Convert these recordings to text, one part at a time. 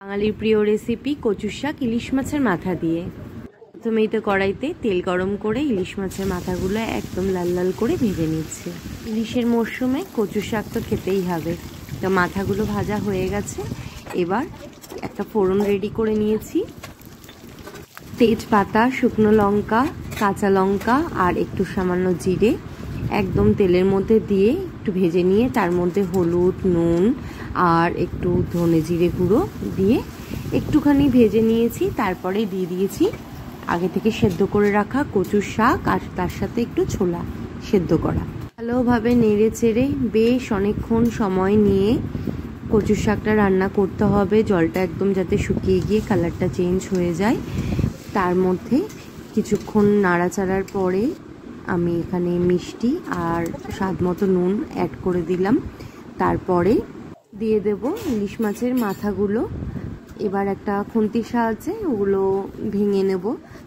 বাঙালির প্রিয় রেসিপি কচুর শাক ইলিশ মাছের মাথা দিয়ে। প্রথমেই তো কড়াইতে তেল গরম করে ইলিশ মাছের মাথাগুলো একদম লাল লাল করে ভেজে নিচ্ছে। ইলিশের মরশুমে কচুর শাক তো খেতেই হবে। তো মাথাগুলো ভাজা হয়ে গেছে, এবার একটা ফোড়ন রেডি করে নিয়েছি। তেজপাতা, শুকনো লঙ্কা, কাঁচা লঙ্কা আর একটু সামান্য জিরে একদম তেলের মধ্যে দিয়ে একটু ভেজে নিয়ে তার মধ্যে হলুদ, নুন আর একটু ধনে জিরে গুঁড়ো দিয়ে একটুখানি ভেজে নিয়েছি। তারপরে দিয়ে দিয়েছি আগে থেকে সেদ্ধ করে রাখা কচুর শাক আর তার সাথে একটু ছোলা সেদ্ধ করা। ভালোভাবে নেড়ে চেড়ে বেশ অনেকক্ষণ সময় নিয়ে কচুর শাকটা রান্না করতে হবে। জলটা একদম যাতে শুকিয়ে গিয়ে কালারটা চেঞ্জ হয়ে যায়। তার মধ্যে কিছুক্ষণ নাড়াচাড়ার পরে আমি এখানে মিষ্টি আর স্বাদ মতো নুন অ্যাড করে দিলাম। তারপরে দিয়ে দেব ইলিশ মাছের মাথাগুলো। এবার একটা খুন্তির সাহায্যে ওগুলো ভেঙে নেব,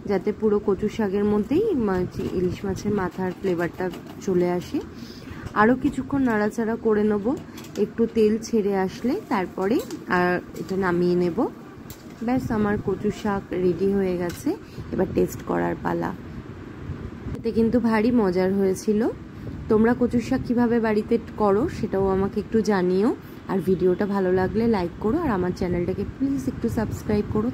যাতে পুরো কচু শাকের মধ্যেই ইলিশ মাছের মাথার ফ্লেভারটা চলে আসে। আরও কিছুক্ষণ নাড়াচাড়া করে নেব, একটু তেল ছেড়ে আসলে তারপরে এটা নামিয়ে নেব। ব্যাস, আমার কচু শাক রেডি হয়ে গেছে। এবার টেস্ট করার পালা। এতে কিন্তু ভারী মজার হয়েছিল। তোমরা কচু শাক কীভাবে বাড়িতে করো সেটাও আমাকে একটু জানিও। আর ভিডিওটা ভালো লাগলে লাইক করো, আর আমার চ্যানেলটাকে প্লিজ একটু সাবস্ক্রাইব করো।